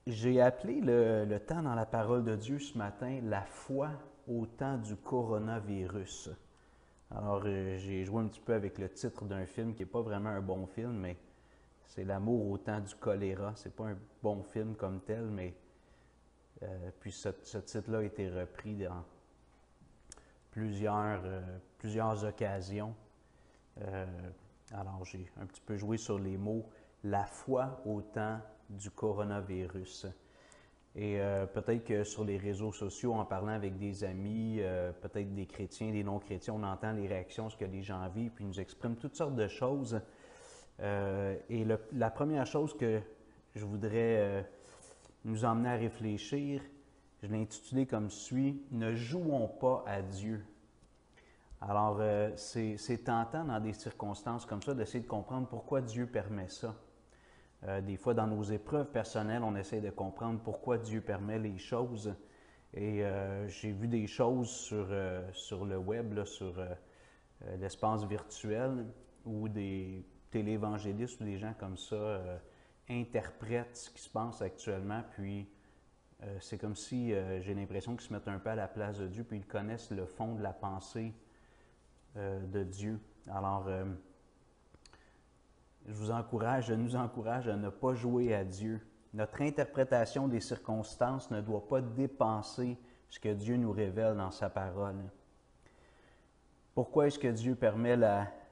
J'ai appelé le temps dans la parole de Dieu ce matin la foi au temps du coronavirus. Alors, j'ai joué un petit peu avec le titre d'un film qui n'est pas vraiment un bon film, mais c'est L'amour au temps du choléra. C'est pas un bon film comme tel, mais puis ce titre-là a été repris dans plusieurs occasions. Euh, alors, j'ai un petit peu joué sur les mots la foi au temps du coronavirus. Et peut-être que sur les réseaux sociaux, en parlant avec des amis, peut-être des chrétiens, des non-chrétiens, on entend les réactions, ce que les gens vivent, puis ils nous expriment toutes sortes de choses. Et la première chose que je voudrais nous emmener à réfléchir, je l'ai intitulé comme suit: Ne jouons pas à Dieu. Alors, c'est tentant dans des circonstances comme ça d'essayer de comprendre pourquoi Dieu permet ça. Des fois, dans nos épreuves personnelles, on essaie de comprendre pourquoi Dieu permet les choses. Et j'ai vu des choses sur le web, là, sur l'espace virtuel, où des téléévangélistes ou des gens comme ça interprètent ce qui se passe actuellement. Puis, c'est comme si j'ai l'impression qu'ils se mettent un peu à la place de Dieu, puis ils connaissent le fond de la pensée de Dieu. Alors, je nous encourage à ne pas jouer à Dieu. Notre interprétation des circonstances ne doit pas dépenser ce que Dieu nous révèle dans sa parole. Pourquoi est-ce que Dieu permet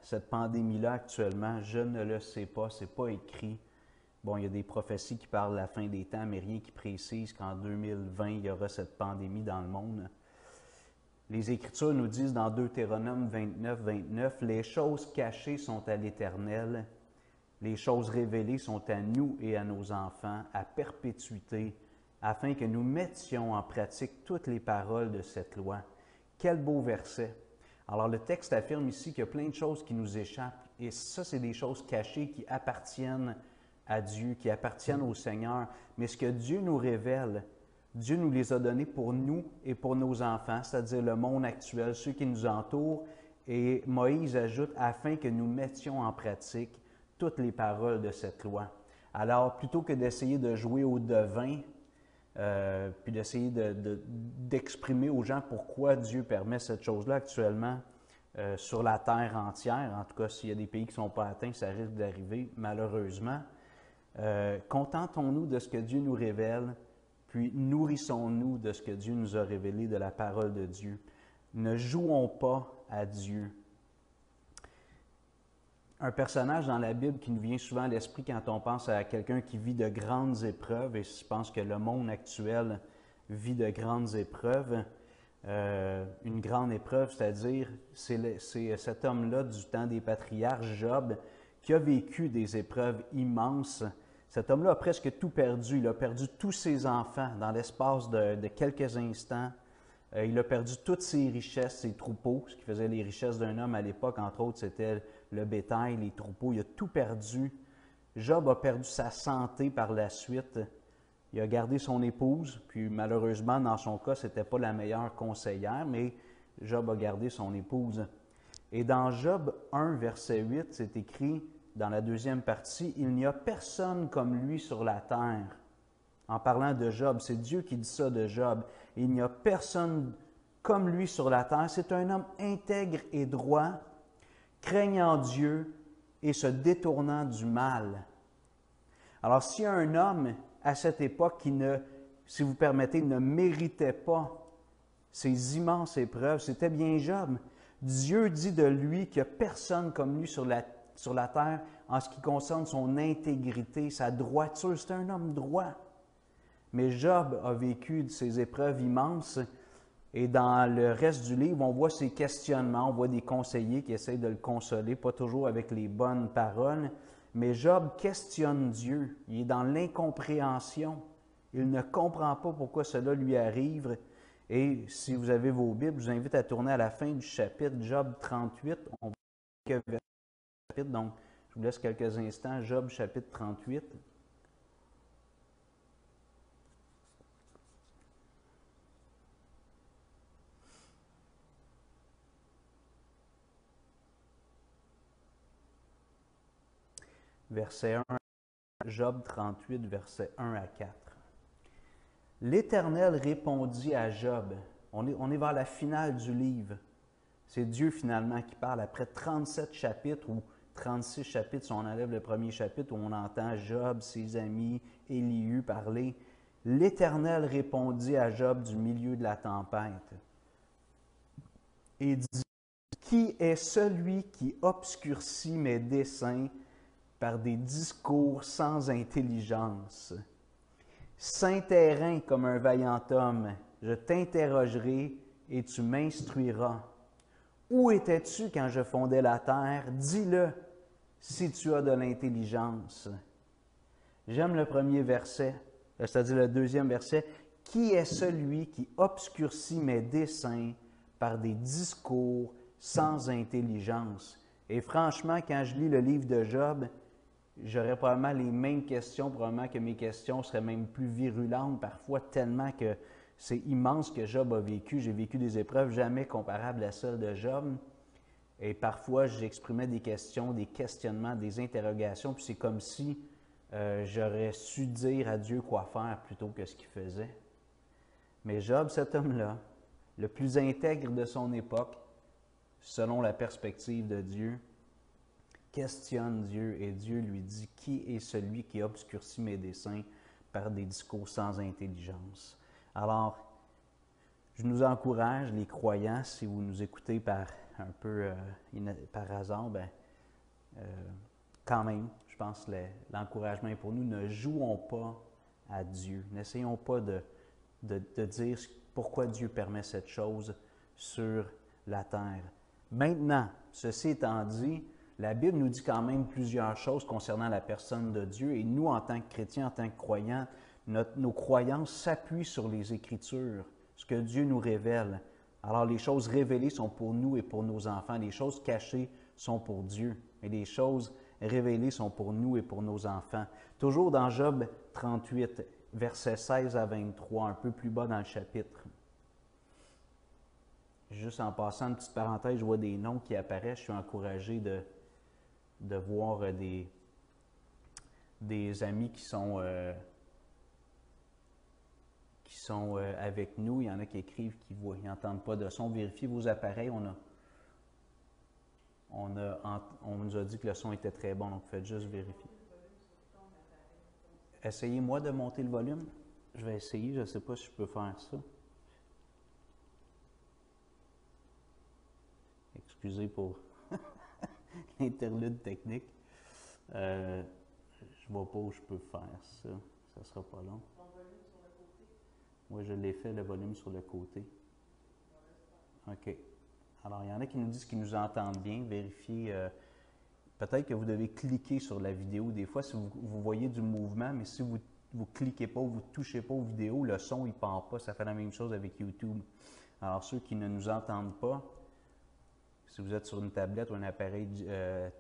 cette pandémie-là actuellement? Je ne le sais pas, c'est pas écrit. Bon, il y a des prophéties qui parlent de la fin des temps, mais rien qui précise qu'en 2020, il y aura cette pandémie dans le monde. Les Écritures nous disent dans Deutéronome 29, « Les choses cachées sont à l'Éternel, les choses révélées sont à nous et à nos enfants, à perpétuité, afin que nous mettions en pratique toutes les paroles de cette loi. » Quel beau verset! Alors le texte affirme ici qu'il y a plein de choses qui nous échappent, et ça, c'est des choses cachées qui appartiennent à Dieu, qui appartiennent au Seigneur. Mais ce que Dieu nous révèle, Dieu nous les a donnés pour nous et pour nos enfants, c'est-à-dire le monde actuel, ceux qui nous entourent. Et Moïse ajoute, afin que nous mettions en pratique toutes les paroles de cette loi. Alors, plutôt que d'essayer de jouer au devin, puis d'essayer d'exprimer aux gens pourquoi Dieu permet cette chose-là actuellement sur la terre entière, en tout cas, s'il y a des pays qui ne sont pas atteints, ça risque d'arriver, malheureusement. Contentons-nous de ce que Dieu nous révèle, puis nourrissons-nous de ce que Dieu nous a révélé de la parole de Dieu. Ne jouons pas à Dieu. Un personnage dans la Bible qui nous vient souvent à l'esprit quand on pense à quelqu'un qui vit de grandes épreuves, et je pense que le monde actuel vit de grandes épreuves. Une grande épreuve, c'est-à-dire, c'est cet homme-là du temps des patriarches, Job, qui a vécu des épreuves immenses. Cet homme-là a presque tout perdu. Il a perdu tous ses enfants dans l'espace de quelques instants. Il a perdu toutes ses richesses, ses troupeaux. Ce qui faisait les richesses d'un homme à l'époque, entre autres, c'était le bétail, les troupeaux. Il a tout perdu. Job a perdu sa santé par la suite. Il a gardé son épouse, puis malheureusement, dans son cas, ce n'était pas la meilleure conseillère, mais Job a gardé son épouse. Et dans Job 1, verset 8, c'est écrit dans la deuxième partie, « Il n'y a personne comme lui sur la terre. » En parlant de Job, c'est Dieu qui dit ça de Job. « Il n'y a personne comme lui sur la terre. » C'est un homme intègre et droit, craignant Dieu et se détournant du mal. Alors, s'il y a un homme à cette époque qui si vous permettez, ne méritait pas ces immenses épreuves, c'était bien Job. Dieu dit de lui qu'il n'y a personne comme lui sur la terre en ce qui concerne son intégrité, sa droiture. C'est un homme droit. Mais Job a vécu ces épreuves immenses, et dans le reste du livre, on voit ses questionnements, on voit des conseillers qui essayent de le consoler, pas toujours avec les bonnes paroles, mais Job questionne Dieu. Il est dans l'incompréhension. Il ne comprend pas pourquoi cela lui arrive. Et si vous avez vos Bibles, je vous invite à tourner à la fin du chapitre, Job 38. On voit quelques versets, donc je vous laisse quelques instants. Job chapitre 38. Verset 1, Job 38, versets 1 à 4. L'Éternel répondit à Job. On est vers la finale du livre. C'est Dieu finalement qui parle après 37 chapitres ou 36 chapitres, si on enlève le premier chapitre où on entend Job, ses amis, Élihu parler. L'Éternel répondit à Job du milieu de la tempête et dit, « Qui est celui qui obscurcit mes desseins par des discours sans intelligence? Saint terrain comme un vaillant homme, je t'interrogerai et tu m'instruiras. Où étais-tu quand je fondais la terre? Dis-le, si tu as de l'intelligence. » J'aime le premier verset, c'est-à-dire le deuxième verset. « Qui est celui qui obscurcit mes desseins par des discours sans intelligence? » Et franchement, quand je lis le livre de Job, j'aurais probablement les mêmes questions, probablement que mes questions seraient même plus virulentes parfois, tellement que c'est immense que Job a vécu. J'ai vécu des épreuves jamais comparables à celles de Job. Et parfois, j'exprimais des questions, des questionnements, des interrogations, puis c'est comme si j'aurais su dire à Dieu quoi faire plutôt que ce qu'il faisait. Mais Job, cet homme-là, le plus intègre de son époque, selon la perspective de Dieu, questionne Dieu et Dieu lui dit, « Qui est celui qui obscurcit mes desseins par des discours sans intelligence? » Alors, je nous encourage, les croyants, si vous nous écoutez par hasard, quand même, je pense que l'encouragement est pour nous. Ne jouons pas à Dieu. N'essayons pas de dire pourquoi Dieu permet cette chose sur la terre. Maintenant, ceci étant dit, la Bible nous dit quand même plusieurs choses concernant la personne de Dieu et nous, en tant que chrétiens, en tant que croyants, nos croyances s'appuient sur les Écritures, ce que Dieu nous révèle. Alors, les choses révélées sont pour nous et pour nos enfants. Les choses cachées sont pour Dieu. Et les choses révélées sont pour nous et pour nos enfants. Toujours dans Job 38, versets 16 à 23, un peu plus bas dans le chapitre. Juste en passant une petite parenthèse, je vois des noms qui apparaissent. Je suis encouragé de voir des amis qui sont avec nous. Il y en a qui écrivent, qui n'entendent pas de son. Vérifiez vos appareils. On nous a dit que le son était très bon, donc faites juste vérifier. Essayez-moi de monter le volume. Je vais essayer, je ne sais pas si je peux faire ça. Excusez pour l'interlude technique. Je ne vois pas où je peux faire ça. Ça ne sera pas long. Moi, je l'ai fait, le volume sur le côté. OK. Alors, il y en a qui nous disent qu'ils nous entendent bien. Vérifiez. Peut-être que vous devez cliquer sur la vidéo. Des fois, si vous voyez du mouvement, mais si vous ne cliquez pas, vous ne touchez pas aux vidéos, le son, il ne part pas. Ça fait la même chose avec YouTube. Alors, ceux qui ne nous entendent pas, si vous êtes sur une tablette ou un appareil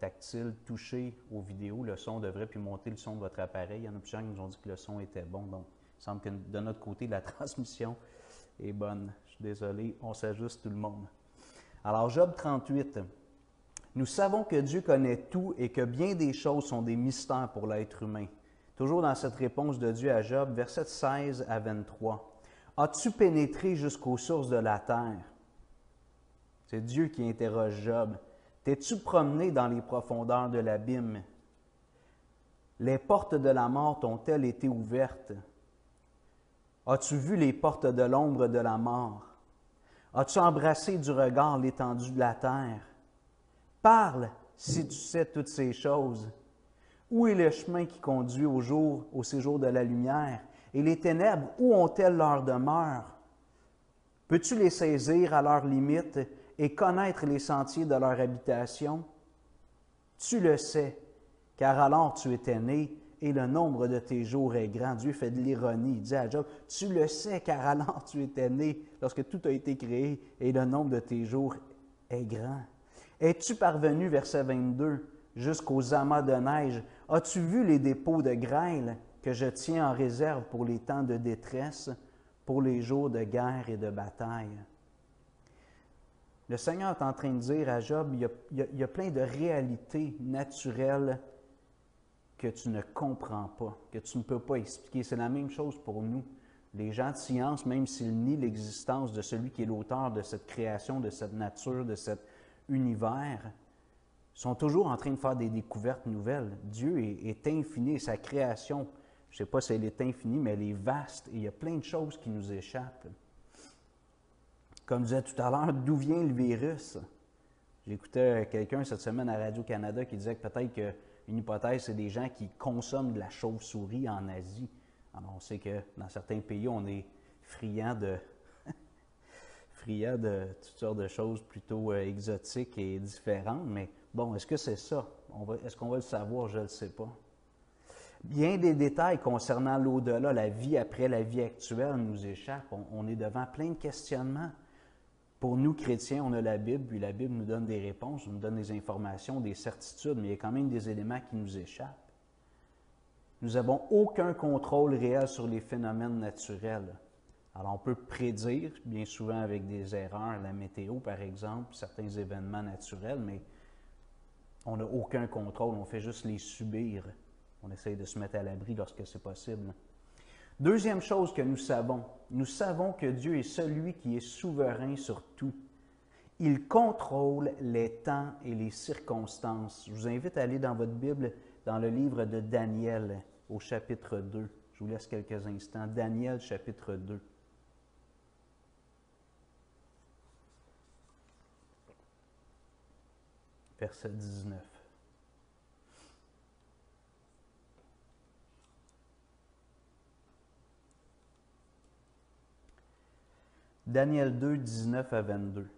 tactile, touchez aux vidéos, le son devrait, puis monter le son de votre appareil. Il y en a plusieurs qui nous ont dit que le son était bon. Donc, il semble que de notre côté, la transmission est bonne. Je suis désolé, on s'ajuste tout le monde. Alors, Job 38. Nous savons que Dieu connaît tout et que bien des choses sont des mystères pour l'être humain. Toujours dans cette réponse de Dieu à Job, versets 16 à 23. « As-tu pénétré jusqu'aux sources de la terre? » C'est Dieu qui interroge Job. « T'es-tu promené dans les profondeurs de l'abîme? Les portes de la mort t'ont-elles été ouvertes? As-tu vu les portes de l'ombre de la mort? As-tu embrassé du regard l'étendue de la terre? Parle, si tu sais toutes ces choses. Où est le chemin qui conduit au séjour de la lumière? Et les ténèbres, où ont-elles leur demeure? Peux-tu les saisir à leurs limites et connaître les sentiers de leur habitation? Tu le sais, car alors tu étais né et le nombre de tes jours est grand. Dieu fait de l'ironie. Il dit à Job, tu le sais, car alors tu étais né, lorsque tout a été créé, et le nombre de tes jours est grand. Es-tu parvenu, verset 22, jusqu'aux amas de neige? As-tu vu les dépôts de grêle que je tiens en réserve pour les temps de détresse, pour les jours de guerre et de bataille? Le Seigneur est en train de dire à Job, il y a plein de réalités naturelles que tu ne comprends pas, que tu ne peux pas expliquer. C'est la même chose pour nous. Les gens de science, même s'ils nient l'existence de celui qui est l'auteur de cette création, de cette nature, de cet univers, sont toujours en train de faire des découvertes nouvelles. Dieu est infini, sa création, je ne sais pas si elle est infinie, mais elle est vaste et il y a plein de choses qui nous échappent. Comme je disais tout à l'heure, d'où vient le virus? J'écoutais quelqu'un cette semaine à Radio-Canada qui disait que peut-être qu'une hypothèse, c'est des gens qui consomment de la chauve-souris en Asie. Alors, on sait que dans certains pays, on est friand de toutes sortes de choses plutôt exotiques et différentes, mais bon, est-ce que c'est ça? Est-ce qu'on va le savoir? Je ne le sais pas. Bien des détails concernant l'au-delà, la vie après la vie actuelle nous échappent. On est devant plein de questionnements. Pour nous, chrétiens, on a la Bible, puis la Bible nous donne des réponses, nous donne des informations, des certitudes, mais il y a quand même des éléments qui nous échappent. Nous n'avons aucun contrôle réel sur les phénomènes naturels. Alors, on peut prédire, bien souvent avec des erreurs, la météo, par exemple, certains événements naturels, mais on n'a aucun contrôle, on fait juste les subir. On essaye de se mettre à l'abri lorsque c'est possible. Deuxième chose que nous savons que Dieu est celui qui est souverain sur tout. Il contrôle les temps et les circonstances. Je vous invite à aller dans votre Bible, dans le livre de Daniel, au chapitre 2. Je vous laisse quelques instants. Daniel, chapitre 2. Verset 19. Daniel 2, 19 à 22.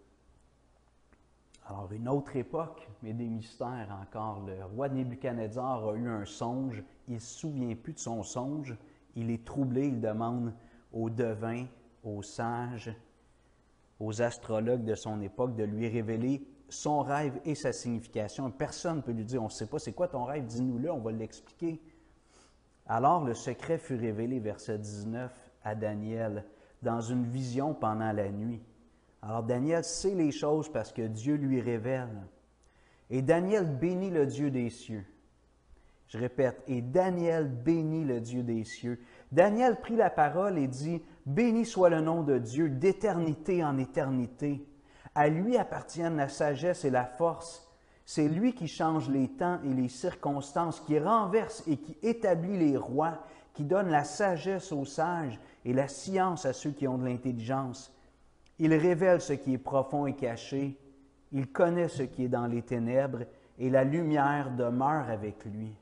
Alors, une autre époque, mais des mystères encore. Le roi Nebuchadnezzar a eu un songe. Il ne se souvient plus de son songe. Il est troublé. Il demande aux devins, aux sages, aux astrologues de son époque de lui révéler son rêve et sa signification. Personne ne peut lui dire, on ne sait pas c'est quoi ton rêve, dis-nous-le, on va l'expliquer. Alors le secret fut révélé, verset 19, à Daniel, dans une vision pendant la nuit. Alors Daniel sait les choses parce que Dieu lui révèle. Et Daniel bénit le Dieu des cieux. Je répète, et Daniel bénit le Dieu des cieux. Daniel prit la parole et dit, « Béni soit le nom de Dieu d'éternité en éternité. À lui appartiennent la sagesse et la force. C'est lui qui change les temps et les circonstances, qui renverse et qui établit les rois, qui donne la sagesse aux sages et la science à ceux qui ont de l'intelligence. Il révèle ce qui est profond et caché. Il connaît ce qui est dans les ténèbres et la lumière demeure avec lui. »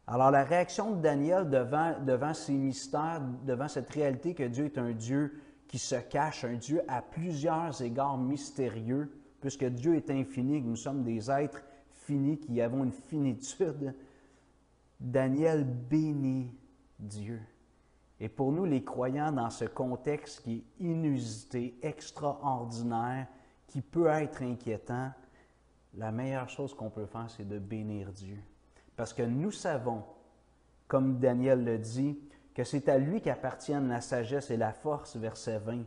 Alors la réaction de Daniel devant ces mystères, devant cette réalité que Dieu est un Dieu qui se cache, un Dieu à plusieurs égards mystérieux, puisque Dieu est infini, que nous sommes des êtres finis, qui avons une finitude, Daniel bénit Dieu. Et pour nous, les croyants, dans ce contexte qui est inusité, extraordinaire, qui peut être inquiétant, la meilleure chose qu'on peut faire, c'est de bénir Dieu. Parce que nous savons, comme Daniel le dit, que c'est à lui qu'appartiennent la sagesse et la force, verset 20.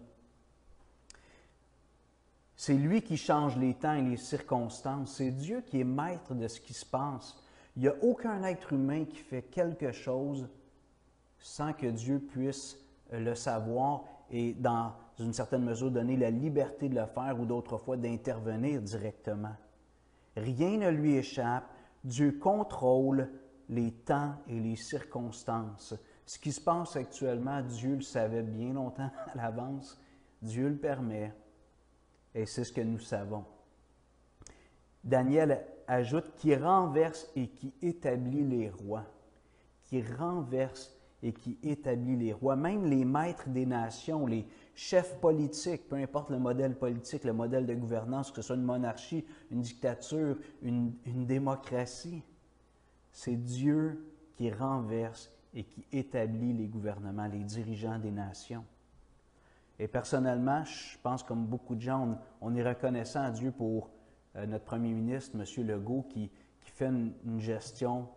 C'est lui qui change les temps et les circonstances. C'est Dieu qui est maître de ce qui se passe. Il n'y a aucun être humain qui fait quelque chose sans que Dieu puisse le savoir et, dans une certaine mesure, donner la liberté de le faire ou d'autres fois d'intervenir directement. Rien ne lui échappe. Dieu contrôle les temps et les circonstances. Ce qui se passe actuellement, Dieu le savait bien longtemps à l'avance. Dieu le permet. Et c'est ce que nous savons. Daniel ajoute qui renverse et qui établit les rois. Qui renverse et qui établit les rois. Même les maîtres des nations, les chefs politiques, peu importe le modèle politique, le modèle de gouvernance, que ce soit une monarchie, une dictature, une démocratie, c'est Dieu qui renverse et qui établit les gouvernements, les dirigeants des nations. Et personnellement, je pense comme beaucoup de gens, on est reconnaissant à Dieu pour notre premier ministre, M. Legault, qui fait une gestion,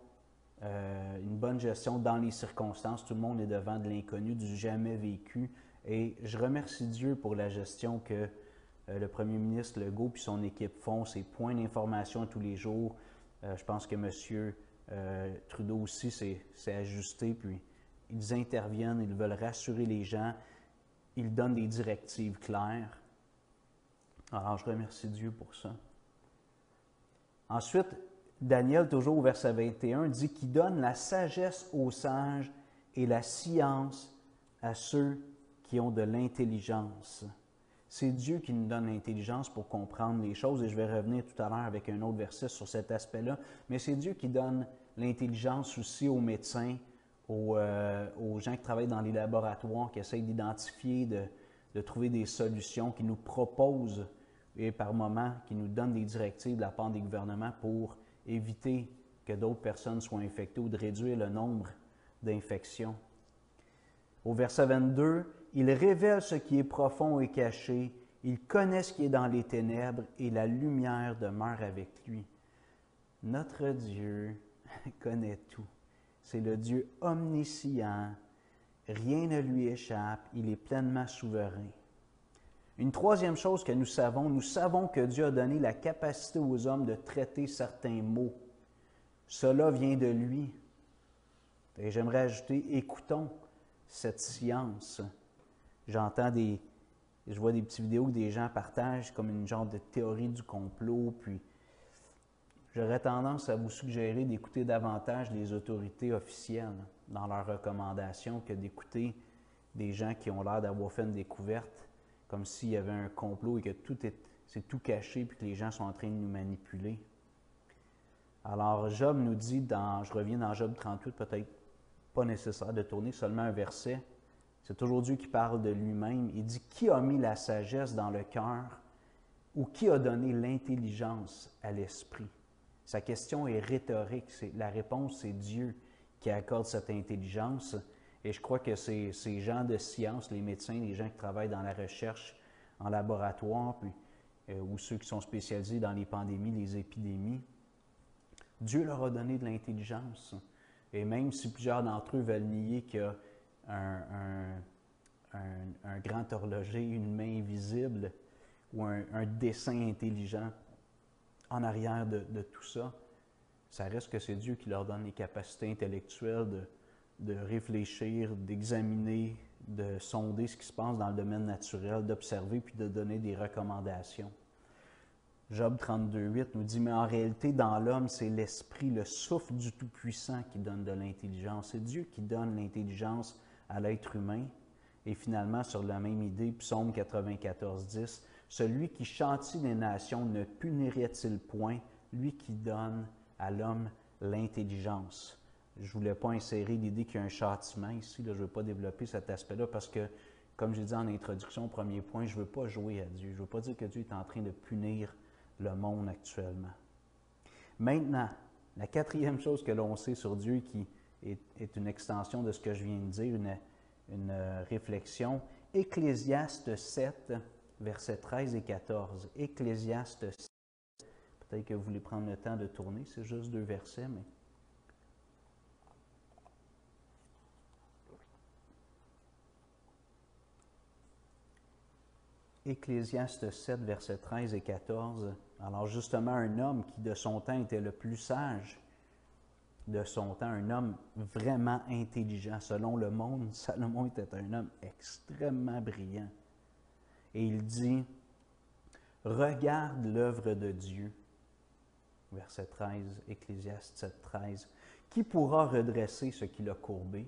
une bonne gestion dans les circonstances. Tout le monde est devant de l'inconnu, du jamais vécu. Et je remercie Dieu pour la gestion que le premier ministre Legault et son équipe font, ses points d'information tous les jours. Je pense que M. Trudeau aussi s'est ajusté, puis ils interviennent, ils veulent rassurer les gens, ils donnent des directives claires. Alors, je remercie Dieu pour ça. Ensuite, Daniel, toujours au verset 21, dit qu'il donne la sagesse aux sages et la science à ceux qui ont de l'intelligence. C'est Dieu qui nous donne l'intelligence pour comprendre les choses, et je vais revenir tout à l'heure avec un autre verset sur cet aspect-là, mais c'est Dieu qui donne l'intelligence aussi aux médecins, aux gens qui travaillent dans les laboratoires, qui essayent d'identifier, de trouver des solutions, qui nous proposent, et par moments, qui nous donnent des directives de la part des gouvernements pour éviter que d'autres personnes soient infectées ou de réduire le nombre d'infections. Au verset 22, « Il révèle ce qui est profond et caché, il connaît ce qui est dans les ténèbres, et la lumière demeure avec lui. » Notre Dieu connaît tout. C'est le Dieu omniscient, rien ne lui échappe, il est pleinement souverain. Une troisième chose que nous savons que Dieu a donné la capacité aux hommes de traiter certains maux. Cela vient de lui. Et j'aimerais ajouter, écoutons cette science. Je vois des petites vidéos que des gens partagent comme une genre de théorie du complot, puis j'aurais tendance à vous suggérer d'écouter davantage les autorités officielles dans leurs recommandations que d'écouter des gens qui ont l'air d'avoir fait une découverte, comme s'il y avait un complot et que c'est tout caché puis que les gens sont en train de nous manipuler. Alors, Job nous dit, je reviens dans Job 38, peut-être pas nécessaire de tourner, seulement un verset. C'est toujours Dieu qui parle de lui-même. Il dit, « Qui a mis la sagesse dans le cœur ou qui a donné l'intelligence à l'esprit? » Sa question est rhétorique. La réponse, c'est Dieu qui accorde cette intelligence. Et je crois que ces gens de science, les médecins, les gens qui travaillent dans la recherche en laboratoire, ou ceux qui sont spécialisés dans les pandémies, les épidémies, Dieu leur a donné de l'intelligence. Et même si plusieurs d'entre eux veulent nier qu'il y a un grand horloger, une main invisible ou un dessin intelligent en arrière de tout ça, ça reste que c'est Dieu qui leur donne les capacités intellectuelles de réfléchir, d'examiner, de sonder ce qui se passe dans le domaine naturel, d'observer puis de donner des recommandations. Job 32,8 nous dit, « Mais en réalité, dans l'homme, c'est l'esprit, le souffle du Tout-Puissant qui donne de l'intelligence. » C'est Dieu qui donne l'intelligence à l'être humain. Et finalement, sur la même idée, Psaume 94, 10, « Celui qui châtie les nations ne punirait-il point, lui qui donne à l'homme l'intelligence. » Je ne voulais pas insérer l'idée qu'il y a un châtiment ici. Là, je ne veux pas développer cet aspect-là parce que, comme j'ai dit en introduction, au premier point, je ne veux pas jouer à Dieu. Je ne veux pas dire que Dieu est en train de punir le monde actuellement. Maintenant, la quatrième chose que l'on sait sur Dieu, qui est une extension de ce que je viens de dire, une réflexion, Ecclésiaste 7, versets 13 et 14. Ecclésiaste 7, peut-être que vous voulez prendre le temps de tourner, c'est juste 2 versets, mais... Ecclésiaste 7, versets 13 et 14. Alors justement, un homme qui de son temps était le plus sage de son temps, un homme vraiment intelligent. Selon le monde, Salomon était un homme extrêmement brillant. Et il dit, « Regarde l'œuvre de Dieu. » Verset 13, Ecclésiaste 7, 13. « Qui pourra redresser ce qu'il a courbé?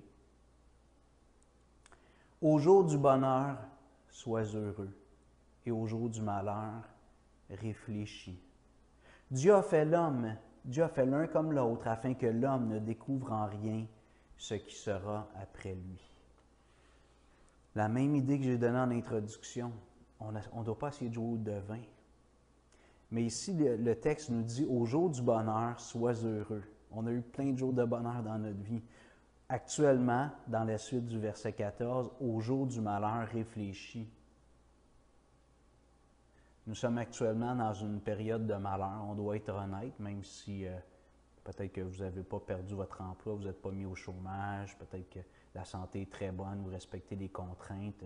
Au jour du bonheur, sois heureux. Et au jour du malheur, réfléchis. » Dieu a fait l'homme, Dieu a fait l'un comme l'autre, afin que l'homme ne découvre en rien ce qui sera après lui. La même idée que j'ai donnée en introduction, on ne doit pas essayer de jouer au devin. Mais ici, le texte nous dit, « Au jour du bonheur, sois heureux. » On a eu plein de jours de bonheur dans notre vie. Actuellement, dans la suite du verset 14, « Au jour du malheur, réfléchis. » Nous sommes actuellement dans une période de malheur, on doit être honnête, même si peut-être que vous n'avez pas perdu votre emploi, vous n'êtes pas mis au chômage, peut-être que la santé est très bonne, vous respectez les contraintes.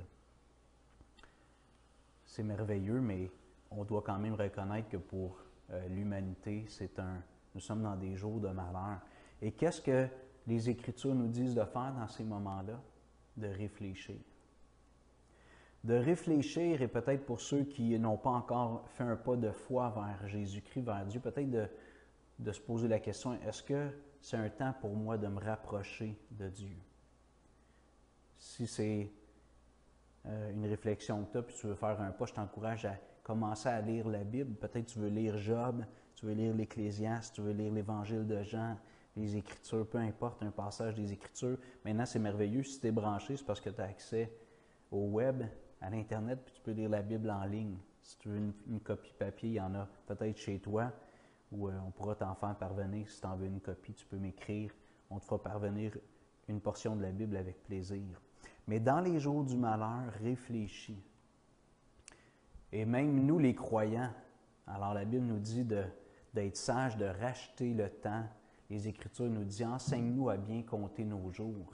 C'est merveilleux, mais on doit quand même reconnaître que pour l'humanité, nous sommes dans des jours de malheur. Et qu'est-ce que les Écritures nous disent de faire dans ces moments-là? De réfléchir. De réfléchir, et peut-être pour ceux qui n'ont pas encore fait un pas de foi vers Jésus-Christ, vers Dieu, peut-être de se poser la question, est-ce que c'est un temps pour moi de me rapprocher de Dieu? Si c'est une réflexion que tu as, puis tu veux faire un pas, je t'encourage à commencer à lire la Bible. Peut-être tu veux lire Job, tu veux lire l'Ecclésiaste, tu veux lire l'Évangile de Jean, les Écritures, peu importe, un passage des Écritures. Maintenant, c'est merveilleux. Si tu es branché, c'est parce que tu as accès au web, à l'Internet, puis tu peux lire la Bible en ligne. Si tu veux une copie papier, il y en a peut-être chez toi, ou on pourra t'en faire parvenir. Si tu en veux une copie, tu peux m'écrire. On te fera parvenir une portion de la Bible avec plaisir. Mais dans les jours du malheur, réfléchis. Et même nous, les croyants, alors la Bible nous dit d'être sages, de racheter le temps. Les Écritures nous disent, enseigne-nous à bien compter nos jours.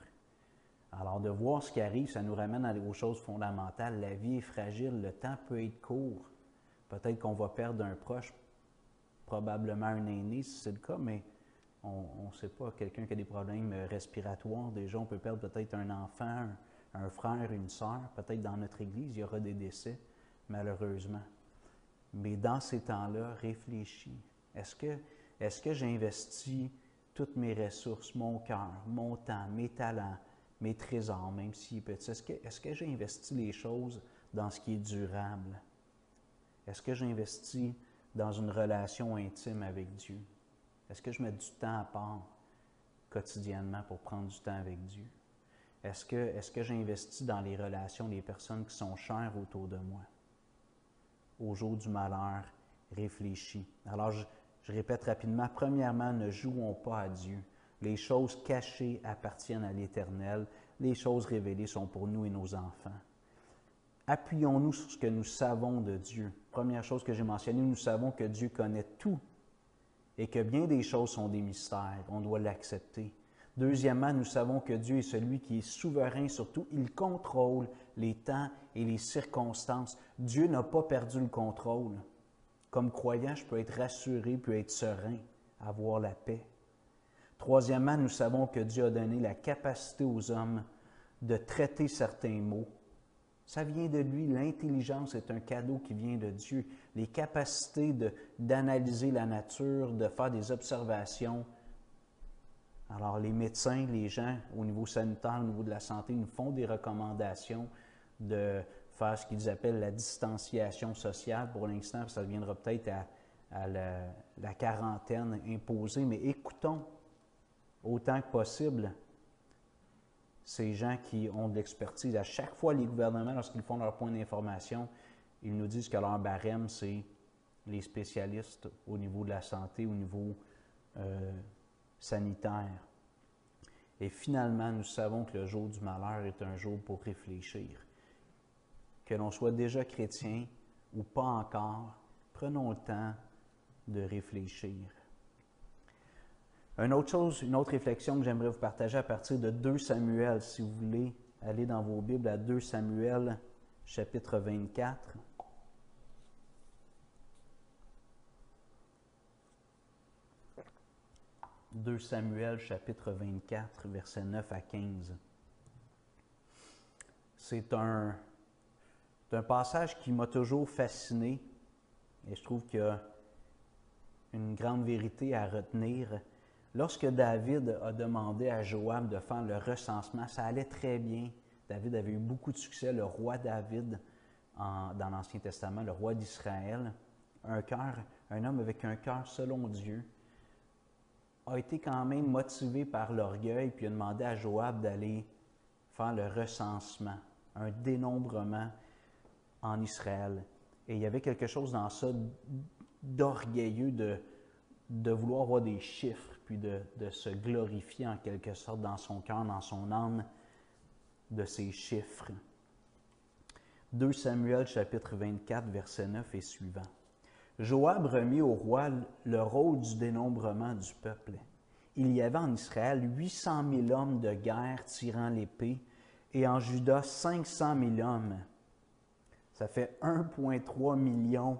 Alors de voir ce qui arrive, ça nous ramène aux choses fondamentales. La vie est fragile, le temps peut être court. Peut-être qu'on va perdre un proche, probablement un aîné si c'est le cas, mais on ne sait pas. Quelqu'un qui a des problèmes respiratoires, déjà on peut perdre peut-être un enfant, un frère, une sœur. Peut-être dans notre Église, il y aura des décès, malheureusement. Mais dans ces temps-là, réfléchis. Est-ce que j'investis toutes mes ressources, mon cœur, mon temps, mes talents, mes trésors, même s'il est petit? Est-ce que j'investis les choses dans ce qui est durable? Est-ce que j'investis dans une relation intime avec Dieu? Est-ce que je mets du temps à part quotidiennement pour prendre du temps avec Dieu? Est-ce que j'investis dans les relations des personnes qui sont chères autour de moi? Au jour du malheur, réfléchis. Alors, je répète rapidement, premièrement, ne jouons pas à Dieu. Les choses cachées appartiennent à l'Éternel. Les choses révélées sont pour nous et nos enfants. Appuyons-nous sur ce que nous savons de Dieu. Première chose que j'ai mentionnée, nous savons que Dieu connaît tout et que bien des choses sont des mystères. On doit l'accepter. Deuxièmement, nous savons que Dieu est celui qui est souverain sur tout. Il contrôle les temps et les circonstances. Dieu n'a pas perdu le contrôle. Comme croyant, je peux être rassuré, puis être serein, avoir la paix. Troisièmement, nous savons que Dieu a donné la capacité aux hommes de traiter certains maux. Ça vient de lui. L'intelligence est un cadeau qui vient de Dieu. Les capacités d'analyser la nature, de faire des observations. Alors, les médecins, les gens au niveau sanitaire, au niveau de la santé, nous font des recommandations de faire ce qu'ils appellent la distanciation sociale. Pour l'instant, ça viendra peut-être à la quarantaine imposée, mais écoutons autant que possible ces gens qui ont de l'expertise. À chaque fois, les gouvernements, lorsqu'ils font leur point d'information, ils nous disent que leur barème, c'est les spécialistes au niveau de la santé, au niveau sanitaire. Et finalement, nous savons que le jour du malheur est un jour pour réfléchir. Que l'on soit déjà chrétien ou pas encore, prenons le temps de réfléchir. Une autre réflexion que j'aimerais vous partager à partir de 2 Samuel, si vous voulez aller dans vos Bibles à 2 Samuel, chapitre 24. 2 Samuel, chapitre 24, versets 9 à 15. C'est un passage qui m'a toujours fasciné et je trouve qu'il y a une grande vérité à retenir. Lorsque David a demandé à Joab de faire le recensement, ça allait très bien. David avait eu beaucoup de succès, le roi David dans l'Ancien Testament, le roi d'Israël. Un homme avec un cœur selon Dieu, a été quand même motivé par l'orgueil, puis a demandé à Joab d'aller faire le recensement, un dénombrement en Israël. Et il y avait quelque chose dans ça d'orgueilleux, de vouloir avoir des chiffres, puis de se glorifier en quelque sorte dans son cœur, dans son âme, de ces chiffres. 2 Samuel, chapitre 24, verset 9 et suivant. Joab remit au roi le rôle du dénombrement du peuple. Il y avait en Israël 800 000 hommes de guerre tirant l'épée et en Juda 500 000 hommes. Ça fait 1,3 million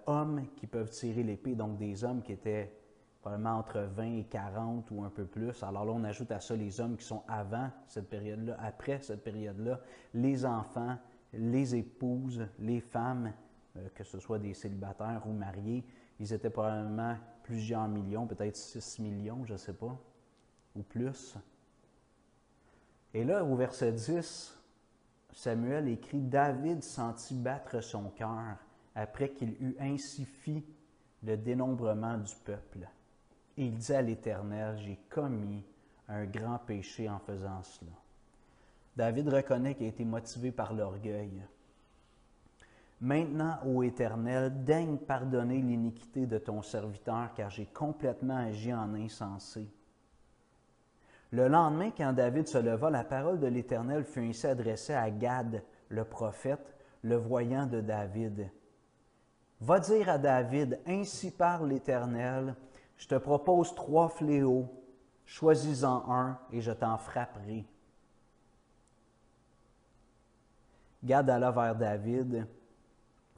hommes qui peuvent tirer l'épée, donc des hommes qui étaient probablement entre 20 et 40 ou un peu plus. Alors là, on ajoute à ça les hommes qui sont avant cette période-là, après cette période-là, les enfants, les épouses, les femmes, que ce soit des célibataires ou mariés, ils étaient probablement plusieurs millions, peut-être 6 millions, je ne sais pas, ou plus. Et là, au verset 10, Samuel écrit « David sentit battre son cœur après qu'il eut ainsi fit le dénombrement du peuple. Et il dit à l'Éternel, j'ai commis un grand péché en faisant cela. » David reconnaît qu'il a été motivé par l'orgueil. « Maintenant, ô Éternel, daigne pardonner l'iniquité de ton serviteur, car j'ai complètement agi en insensé. » Le lendemain, quand David se leva, la parole de l'Éternel fut ainsi adressée à Gad, le prophète, le voyant de David. « Va dire à David, ainsi parle l'Éternel, je te propose 3 fléaux, choisis-en un et je t'en frapperai. » Gad alla vers David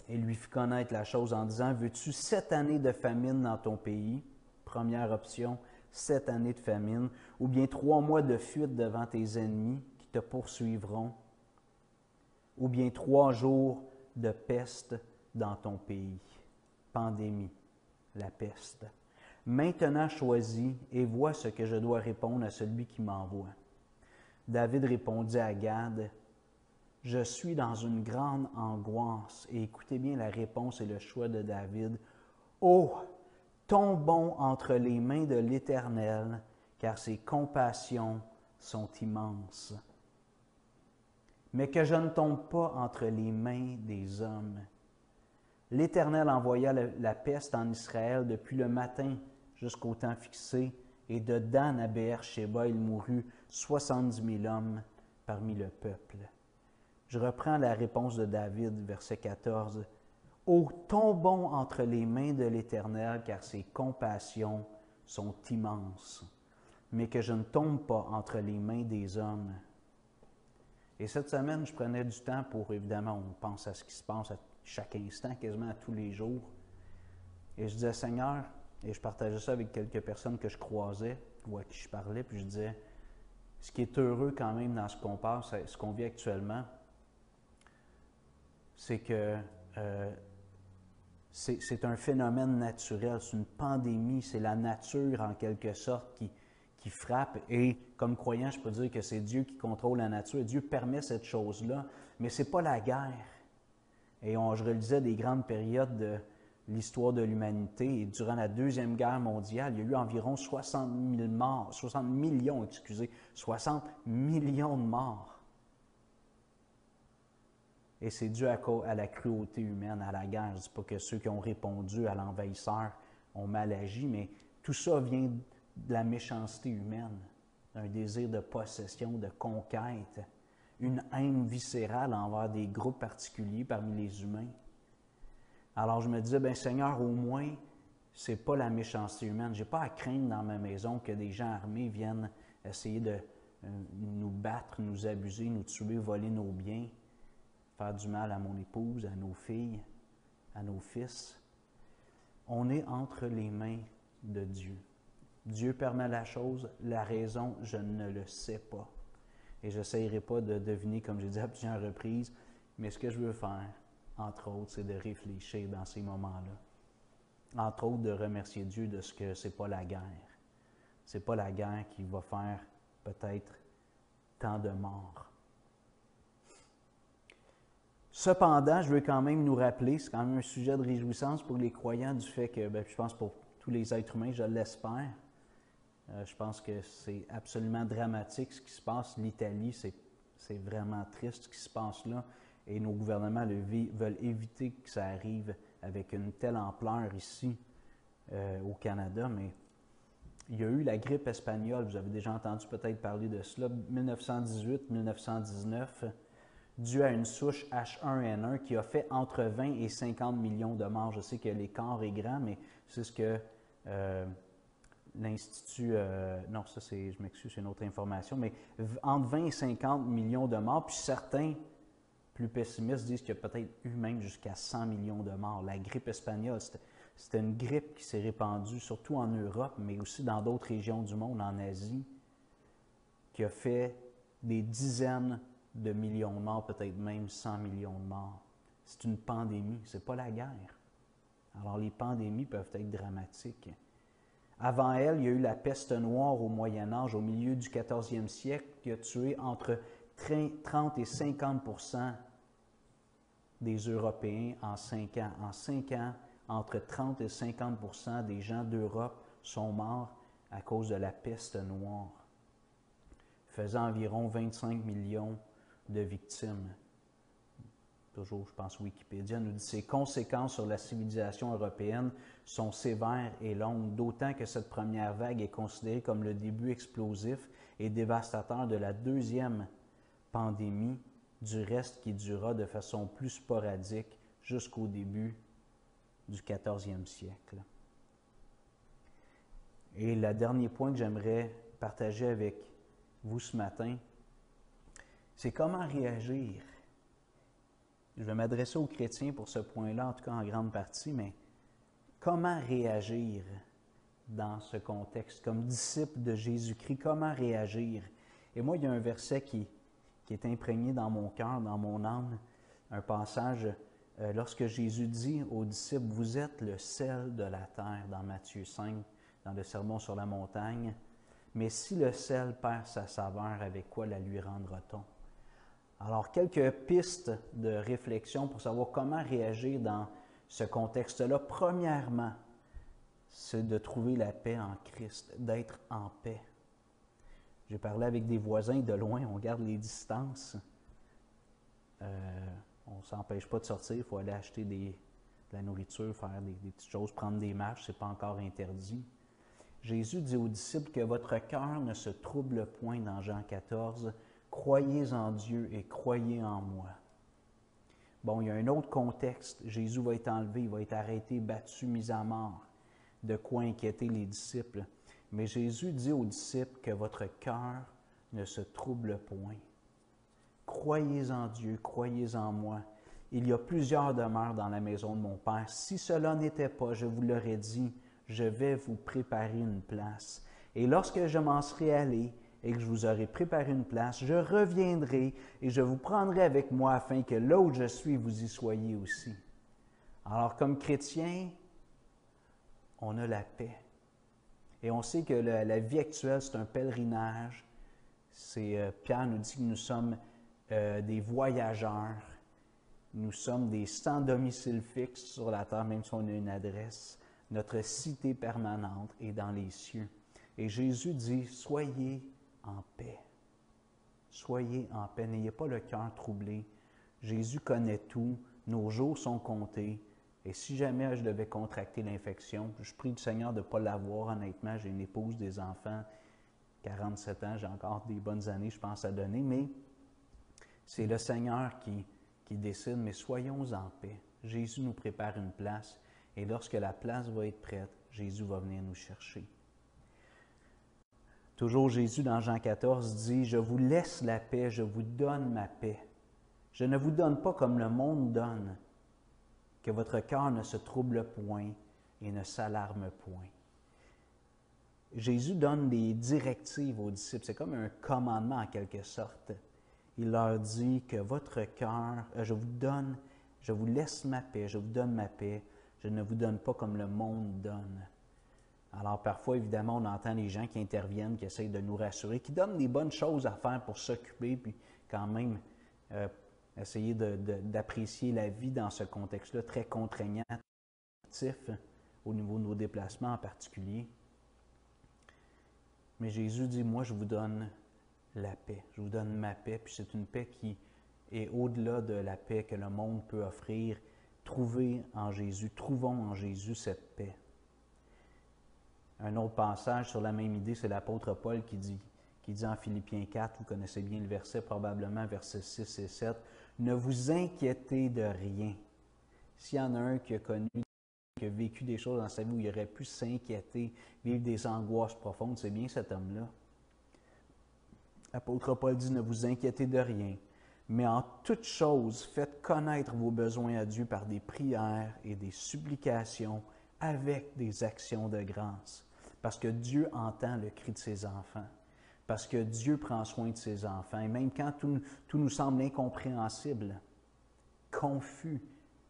et lui fit connaître la chose en disant, « Veux-tu 7 années de famine dans ton pays? » Première option, 7 années de famine, ou bien 3 mois de fuite devant tes ennemis qui te poursuivront, ou bien 3 jours de peste dans ton pays. Pandémie, la peste. Maintenant choisis et vois ce que je dois répondre à celui qui m'envoie. David répondit à Gad, « Je suis dans une grande angoisse. » Et écoutez bien la réponse et le choix de David. « Oh, tombons entre les mains de l'Éternel, car ses compassions sont immenses. Mais que je ne tombe pas entre les mains des hommes. » L'Éternel envoya la peste en Israël depuis le matin jusqu'au temps fixé, et de Dan à Béer-Shéba, il mourut 70 000 hommes parmi le peuple. Je reprends la réponse de David, verset 14. « Ô, tombons entre les mains de l'Éternel, car ses compassions sont immenses, mais que je ne tombe pas entre les mains des hommes. » Et cette semaine, je prenais du temps pour, évidemment, on pense à ce qui se passe à chaque instant, quasiment à tous les jours. Et je disais, Seigneur, et je partageais ça avec quelques personnes que je croisais ou à qui je parlais, puis je disais, ce qui est heureux quand même dans ce qu'on passe, ce qu'on vit actuellement, c'est que c'est un phénomène naturel, c'est une pandémie, c'est la nature en quelque sorte qui frappe. Et comme croyant, je peux dire que c'est Dieu qui contrôle la nature. Dieu permet cette chose-là, mais ce n'est pas la guerre. Et je relisais des grandes périodes de l'histoire de l'humanité. Et durant la Deuxième Guerre mondiale, il y a eu environ 60 millions de morts. Et c'est dû à la cruauté humaine, à la guerre. Je ne dis pas que ceux qui ont répondu à l'envahisseur ont mal agi, mais tout ça vient de la méchanceté humaine, d'un désir de possession, de conquête, une haine viscérale envers des groupes particuliers parmi les humains. Alors je me disais, bien Seigneur, au moins, ce n'est pas la méchanceté humaine. Je n'ai pas à craindre dans ma maison que des gens armés viennent essayer de nous battre, nous abuser, nous tuer, voler nos biens, faire du mal à mon épouse, à nos filles, à nos fils. On est entre les mains de Dieu. Dieu permet la chose, la raison, je ne le sais pas. Et je n'essayerai pas de deviner, comme j'ai dit à plusieurs reprises, mais ce que je veux faire, entre autres, c'est de réfléchir dans ces moments-là. Entre autres, de remercier Dieu de ce que ce n'est pas la guerre. Ce n'est pas la guerre qui va faire peut-être tant de morts. Cependant, je veux quand même nous rappeler, c'est quand même un sujet de réjouissance pour les croyants du fait que, je pense pour tous les êtres humains, je l'espère. Je pense que c'est absolument dramatique ce qui se passe. L'Italie, c'est vraiment triste ce qui se passe là. Et nos gouvernements veulent éviter que ça arrive avec une telle ampleur ici au Canada. Mais il y a eu la grippe espagnole, vous avez déjà entendu peut-être parler de cela, 1918-1919, dû à une souche H1N1 qui a fait entre 20 et 50 millions de morts. Je sais que l'écart est grand, mais c'est ce que l'Institut... non, ça c'est, je m'excuse, c'est une autre information, mais entre 20 et 50 millions de morts, puis certains plus pessimistes disent qu'il y a peut-être eu même jusqu'à 100 millions de morts. La grippe espagnole, C'était une grippe qui s'est répandue surtout en Europe, mais aussi dans d'autres régions du monde, en Asie, qui a fait des dizaines de millions de morts, peut-être même 100 millions de morts. C'est une pandémie, ce n'est pas la guerre. Alors les pandémies peuvent être dramatiques. Avant elle, il y a eu la peste noire au Moyen Âge, au milieu du 14e siècle, qui a tué entre 30 et 50 % des Européens en 5 ans. En 5 ans, entre 30 et 50 % des gens d'Europe sont morts à cause de la peste noire, faisant environ 25 millions de victimes. Toujours, je pense, Wikipédia nous dit « Ses conséquences sur la civilisation européenne sont sévères et longues, d'autant que cette première vague est considérée comme le début explosif et dévastateur de la deuxième pandémie, du reste qui durera de façon plus sporadique jusqu'au début du 14e siècle. » Et le dernier point que j'aimerais partager avec vous ce matin, c'est comment réagir. Je vais m'adresser aux chrétiens pour ce point-là, en tout cas en grande partie, mais comment réagir dans ce contexte? Comme disciple de Jésus-Christ, comment réagir? Et moi, il y a un verset qui est imprégné dans mon cœur, dans mon âme, un passage lorsque Jésus dit aux disciples, « Vous êtes le sel de la terre » dans Matthieu 5, dans le Sermon sur la montagne. « Mais si le sel perd sa saveur, avec quoi la lui rendra-t-on? » Alors, quelques pistes de réflexion pour savoir comment réagir dans ce contexte-là. Premièrement, c'est de trouver la paix en Christ, d'être en paix. J'ai parlé avec des voisins de loin, on garde les distances. On ne s'empêche pas de sortir, il faut aller acheter de la nourriture, faire des petites choses, prendre des marches, ce n'est pas encore interdit. Jésus dit aux disciples que votre cœur ne se trouble point dans Jean 14, « Croyez en Dieu et croyez en moi. » Bon, il y a un autre contexte. Jésus va être enlevé, il va être arrêté, battu, mis à mort. De quoi inquiéter les disciples. Mais Jésus dit aux disciples que votre cœur ne se trouble point. Croyez en Dieu, croyez en moi. Il y a plusieurs demeures dans la maison de mon Père. Si cela n'était pas, je vous l'aurais dit, je vais vous préparer une place. Et lorsque je m'en serai allé et que je vous aurai préparé une place, je reviendrai et je vous prendrai avec moi afin que là où je suis, vous y soyez aussi. Alors, comme chrétiens, on a la paix. Et on sait que la vie actuelle, c'est un pèlerinage. Pierre nous dit que nous sommes des voyageurs. Nous sommes des sans domicile fixe sur la terre, même si on a une adresse. Notre cité permanente est dans les cieux. Et Jésus dit, soyez en paix. Soyez en paix. N'ayez pas le cœur troublé. Jésus connaît tout. Nos jours sont comptés. Et si jamais je devais contracter l'infection, je prie du Seigneur de ne pas l'avoir, honnêtement. J'ai une épouse, des enfants, 47 ans, j'ai encore des bonnes années, je pense, à donner, mais c'est le Seigneur qui décide, mais soyons en paix. Jésus nous prépare une place, et lorsque la place va être prête, Jésus va venir nous chercher. Toujours Jésus, dans Jean 14, dit, « Je vous laisse la paix, je vous donne ma paix. Je ne vous donne pas comme le monde donne. Que votre cœur ne se trouble point et ne s'alarme point. » Jésus donne des directives aux disciples. C'est comme un commandement en quelque sorte. Il leur dit que votre cœur, je vous laisse ma paix, je vous donne ma paix. Je ne vous donne pas comme le monde donne. Alors parfois, évidemment, on entend les gens qui interviennent, qui essayent de nous rassurer, qui donnent des bonnes choses à faire pour s'occuper, puis quand même essayer d'apprécier la vie dans ce contexte-là très contraignant, au niveau de nos déplacements en particulier. Mais Jésus dit, moi je vous donne la paix, je vous donne ma paix, puis c'est une paix qui est au-delà de la paix que le monde peut offrir. Trouvons en Jésus cette paix. Un autre passage sur la même idée, c'est l'apôtre Paul qui dit en Philippiens 4, vous connaissez bien le verset, probablement versets 6 et 7, « Ne vous inquiétez de rien. » S'il y en a un qui a vécu des choses dans sa vie où il aurait pu s'inquiéter, vivre des angoisses profondes, c'est bien cet homme-là. L'apôtre Paul dit, « Ne vous inquiétez de rien, mais en toute chose, faites connaître vos besoins à Dieu par des prières et des supplications avec des actions de grâce. Parce que Dieu entend le cri de ses enfants. Parce que Dieu prend soin de ses enfants. Et même quand tout nous semble incompréhensible, confus,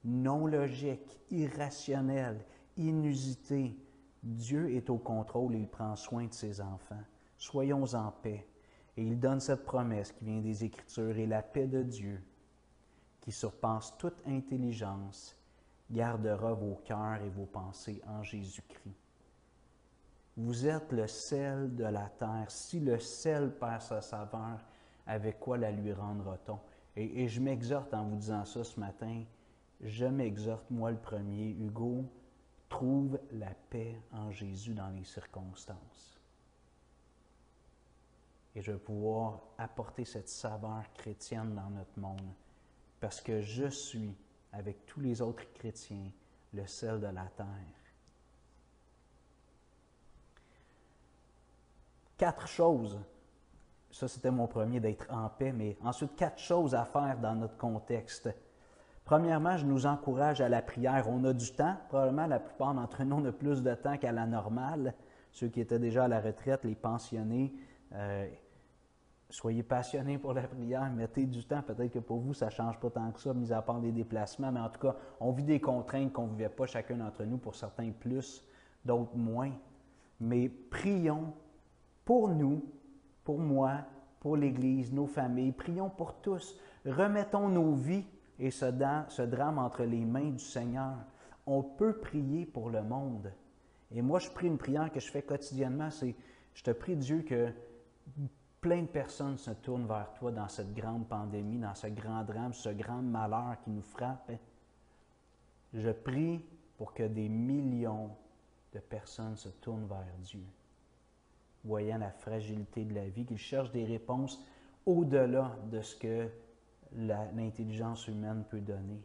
non logique, irrationnel, inusité, Dieu est au contrôle et il prend soin de ses enfants. Soyons en paix. Et il donne cette promesse qui vient des Écritures, et la paix de Dieu, qui surpasse toute intelligence, gardera vos cœurs et vos pensées en Jésus-Christ. Vous êtes le sel de la terre. Si le sel perd sa saveur, avec quoi la lui rendra-t-on? Et je m'exhorte en vous disant ça ce matin, je m'exhorte, moi le premier, Hugo, trouve la paix en Jésus dans les circonstances. Et je vais pouvoir apporter cette saveur chrétienne dans notre monde, parce que je suis, avec tous les autres chrétiens, le sel de la terre. 4 choses, ça c'était mon premier, d'être en paix, mais ensuite 4 choses à faire dans notre contexte. Premièrement, je nous encourage à la prière. On a du temps, probablement la plupart d'entre nous, on a plus de temps qu'à la normale. Ceux qui étaient déjà à la retraite, les pensionnés, soyez passionnés pour la prière, mettez du temps. Peut-être que pour vous, ça ne change pas tant que ça, mis à part les déplacements, mais en tout cas, on vit des contraintes qu'on ne vivait pas chacun d'entre nous, pour certains plus, d'autres moins. Mais prions pour nous, pour moi, pour l'Église, nos familles, prions pour tous. Remettons nos vies et ce drame entre les mains du Seigneur. On peut prier pour le monde. Et moi, je prie une prière que je fais quotidiennement, c'est je te prie, Dieu, que plein de personnes se tournent vers toi dans cette grande pandémie, dans ce grand drame, ce grand malheur qui nous frappe. Je prie pour que des millions de personnes se tournent vers Dieu, voyant la fragilité de la vie, qu'ils cherchent des réponses au-delà de ce que l'intelligence humaine peut donner.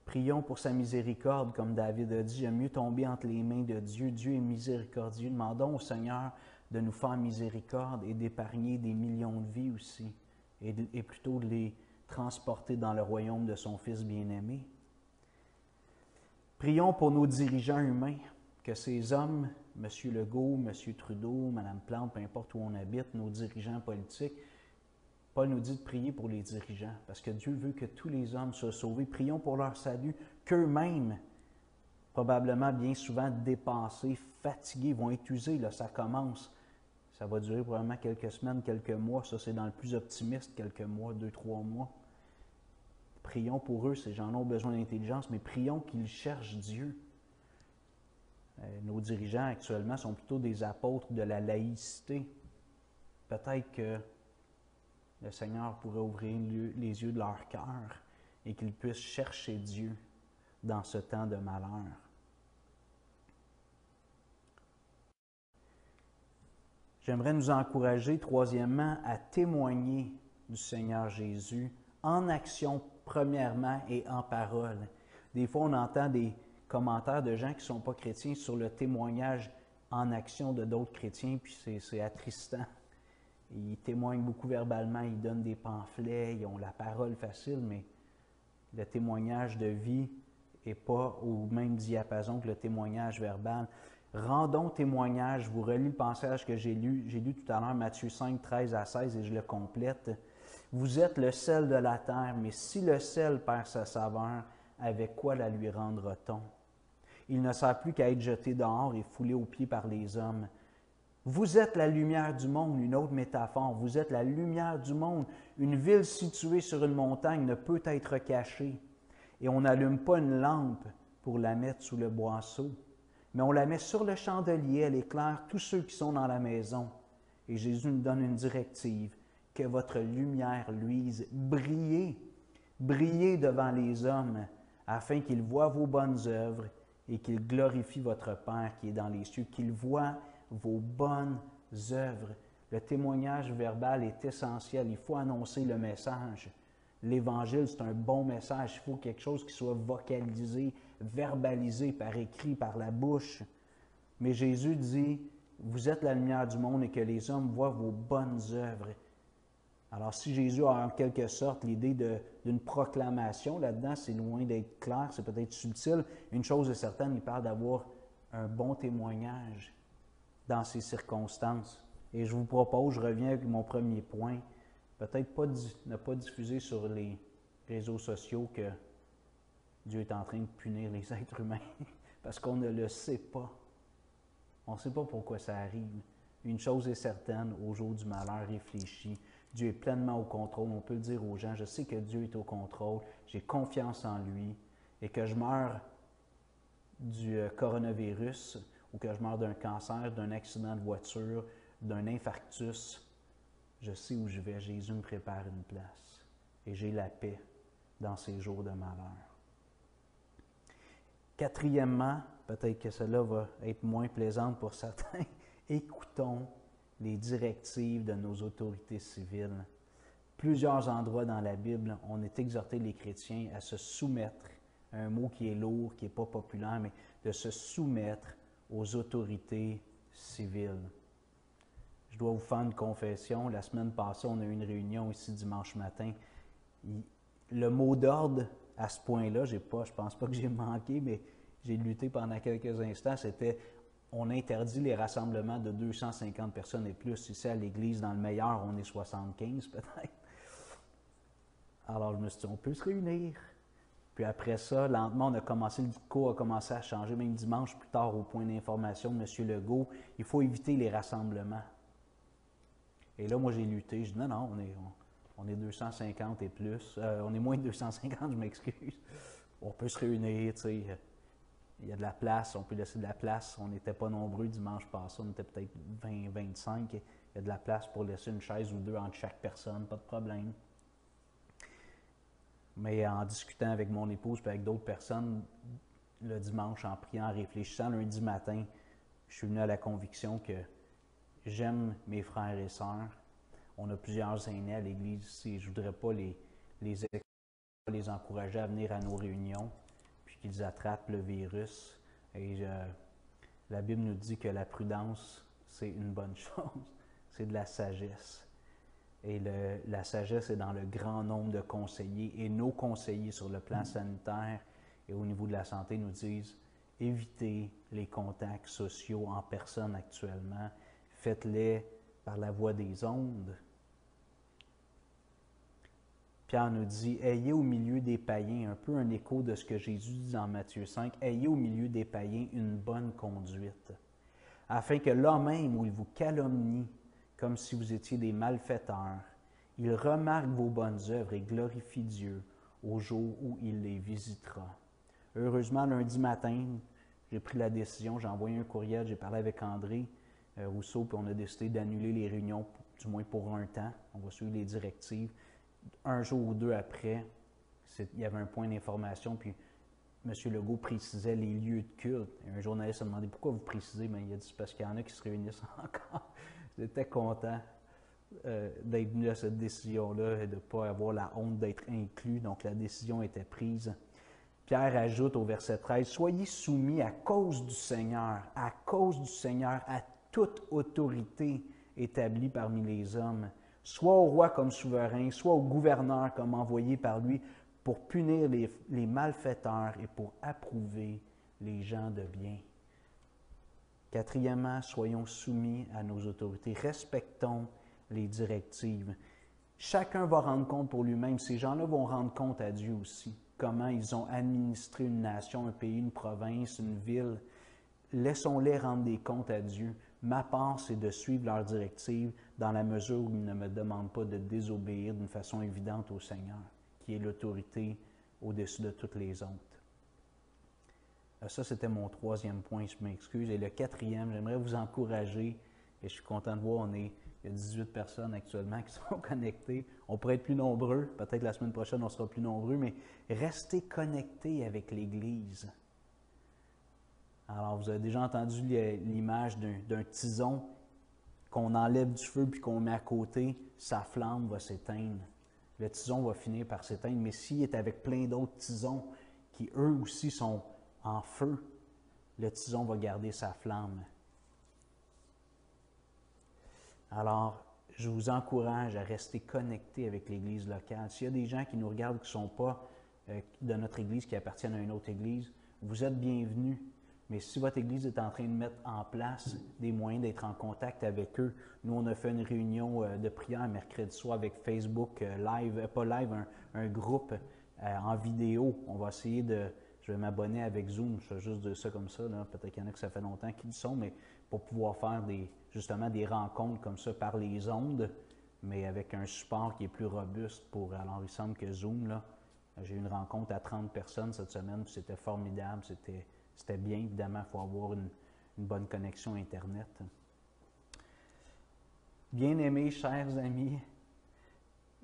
Prions pour sa miséricorde, comme David a dit, j'aime mieux tomber entre les mains de Dieu. Dieu est miséricordieux. Demandons au Seigneur de nous faire miséricorde et d'épargner des millions de vies aussi, et plutôt de les transporter dans le royaume de son Fils bien-aimé. Prions pour nos dirigeants humains, que ces hommes, M. Legault, M. Trudeau, Mme Plante, peu importe où on habite, nos dirigeants politiques, Paul nous dit de prier pour les dirigeants, parce que Dieu veut que tous les hommes soient sauvés. Prions pour leur salut, qu'eux-mêmes, probablement bien souvent dépassés, fatigués, vont être usés. Là, ça commence. Ça va durer probablement quelques semaines, quelques mois. Ça, c'est dans le plus optimiste, quelques mois, 2-3 mois. Prions pour eux, ces gens-là ont besoin d'intelligence, mais prions qu'ils cherchent Dieu. Nos dirigeants actuellement sont plutôt des apôtres de la laïcité. Peut-être que le Seigneur pourrait ouvrir les yeux de leur cœur et qu'ils puissent chercher Dieu dans ce temps de malheur. J'aimerais nous encourager, troisièmement, à témoigner du Seigneur Jésus en action, premièrement, et en parole. Des fois, on entend des commentaires de gens qui ne sont pas chrétiens sur le témoignage en action de d'autres chrétiens, puis c'est attristant. Ils témoignent beaucoup verbalement, ils donnent des pamphlets, ils ont la parole facile, mais le témoignage de vie n'est pas au même diapason que le témoignage verbal. Rendons témoignage, je vous relis le passage que j'ai lu tout à l'heure, Matthieu 5, 13 à 16, et je le complète. Vous êtes le sel de la terre, mais si le sel perd sa saveur, avec quoi la lui rendra-t-on? Il ne sert plus qu'à être jeté dehors et foulé aux pieds par les hommes. Vous êtes la lumière du monde, une autre métaphore. Vous êtes la lumière du monde. Une ville située sur une montagne ne peut être cachée. Et on n'allume pas une lampe pour la mettre sous le boisseau, mais on la met sur le chandelier, elle éclaire tous ceux qui sont dans la maison. Et Jésus nous donne une directive, que votre lumière luise, brillez, brillez devant les hommes, afin qu'ils voient vos bonnes œuvres et qu'ils glorifient votre Père qui est dans les cieux, qu'ils voient vos bonnes œuvres. Le témoignage verbal est essentiel. Il faut annoncer le message. L'Évangile, c'est un bon message. Il faut quelque chose qui soit vocalisé, verbalisé par écrit, par la bouche. Mais Jésus dit, vous êtes la lumière du monde et que les hommes voient vos bonnes œuvres. Alors, si Jésus a en quelque sorte l'idée d'une proclamation là-dedans, c'est loin d'être clair, c'est peut-être subtil. Une chose est certaine, il parle d'avoir un bon témoignage dans ces circonstances. Et je vous propose, je reviens avec mon premier point, peut-être ne pas diffuser sur les réseaux sociaux que Dieu est en train de punir les êtres humains, parce qu'on ne le sait pas. On ne sait pas pourquoi ça arrive. Une chose est certaine, au jour du malheur, réfléchis. Dieu est pleinement au contrôle. On peut le dire aux gens, je sais que Dieu est au contrôle, j'ai confiance en lui, et que je meurs du coronavirus, ou que je meurs d'un cancer, d'un accident de voiture, d'un infarctus, je sais où je vais. Jésus me prépare une place. Et j'ai la paix dans ces jours de malheur. Quatrièmement, peut-être que cela va être moins plaisante pour certains, écoutons les directives de nos autorités civiles. Plusieurs endroits dans la Bible, on est exhorté les chrétiens à se soumettre, un mot qui est lourd, qui n'est pas populaire, mais de se soumettre aux autorités civiles. Je dois vous faire une confession. La semaine passée, on a eu une réunion ici dimanche matin. Le mot d'ordre à ce point-là, je pense pas que j'ai manqué, mais j'ai lutté pendant quelques instants, c'était on interdit les rassemblements de 250 personnes et plus. Ici à l'église, dans le meilleur, on est 75 peut-être. Alors je me suis dit, on peut se réunir. Puis après ça, lentement, le discours a commencé à changer. Même dimanche, plus tard, au point d'information de M. Legault, il faut éviter les rassemblements. Et là, moi, j'ai lutté. Je dis, non, on est 250 et plus. On est moins de 250, je m'excuse. On peut se réunir, tu sais. Il y a de la place, on peut laisser de la place. On n'était pas nombreux dimanche passé, on était peut-être 20, 25. Il y a de la place pour laisser une chaise ou deux entre chaque personne, pas de problème. Mais en discutant avec mon épouse et avec d'autres personnes, le dimanche, en priant, en réfléchissant, lundi matin, je suis venu à la conviction que j'aime mes frères et sœurs. On a plusieurs aînés à l'Église ici. Je ne voudrais pas les encourager à venir à nos réunions, puis qu'ils attrapent le virus. Et la Bible nous dit que la prudence, c'est une bonne chose. C'est de la sagesse. Et la sagesse est dans le grand nombre de conseillers. Et nos conseillers sur le plan sanitaire et au niveau de la santé nous disent évitez les contacts sociaux en personne actuellement. Faites-les par la voie des ondes. Pierre nous dit ayez au milieu des païens, un peu un écho de ce que Jésus dit dans Matthieu 5, ayez au milieu des païens une bonne conduite, afin que là même où ils vous calomnient, comme si vous étiez des malfaiteurs, il remarque vos bonnes œuvres et glorifie Dieu au jour où il les visitera. Heureusement, lundi matin, j'ai pris la décision, j'ai envoyé un courriel, j'ai parlé avec André Rousseau, puis on a décidé d'annuler les réunions, du moins pour un temps. On va suivre les directives. Un jour ou deux après, il y avait un point d'information, puis M. Legault précisait les lieux de culte. Et un journaliste a demandé pourquoi vous précisez, mais il a dit c'est parce qu'il y en a qui se réunissent encore. J'étais content d'être venu à cette décision-là et de ne pas avoir la honte d'être inclus. Donc la décision était prise. Pierre ajoute au verset 13, « Soyez soumis à cause du Seigneur, à toute autorité établie parmi les hommes, soit au roi comme souverain, soit au gouverneur comme envoyé par lui, pour punir les malfaiteurs et pour approuver les gens de bien. » Quatrièmement, soyons soumis à nos autorités. Respectons les directives. Chacun va rendre compte pour lui-même. Ces gens-là vont rendre compte à Dieu aussi. Comment ils ont administré une nation, un pays, une province, une ville. Laissons-les rendre des comptes à Dieu. Ma part, c'est de suivre leurs directives dans la mesure où ils ne me demandent pas de désobéir d'une façon évidente au Seigneur, qui est l'autorité au-dessus de toutes les autres. Ça, c'était mon troisième point, je m'excuse. Et le quatrième, j'aimerais vous encourager, et je suis content de voir, il y a 18 personnes actuellement qui sont connectées. On pourrait être plus nombreux, peut-être la semaine prochaine on sera plus nombreux, mais restez connectés avec l'Église. Alors, vous avez déjà entendu l'image d'un tison qu'on enlève du feu puis qu'on met à côté, sa flamme va s'éteindre. Le tison va finir par s'éteindre, mais s'il est avec plein d'autres tisons qui eux aussi sont en feu, le tison va garder sa flamme. Alors, je vous encourage à rester connectés avec l'Église locale. S'il y a des gens qui nous regardent qui ne sont pas de notre Église, qui appartiennent à une autre Église, vous êtes bienvenus. Mais si votre Église est en train de mettre en place des moyens d'être en contact avec eux, nous, on a fait une réunion de prière mercredi soir avec Facebook live, pas live, un groupe en vidéo. On va essayer je vais m'abonner avec Zoom, je vais juste dire ça comme ça, peut-être qu'il y en a que ça fait longtemps qu'ils y sont, mais pour pouvoir faire justement des rencontres comme ça par les ondes, mais avec un support qui est plus robuste alors il semble que Zoom, là, j'ai eu une rencontre à 30 personnes cette semaine, puis c'était formidable, c'était bien, évidemment, il faut avoir une bonne connexion Internet. Bien-aimés, chers amis,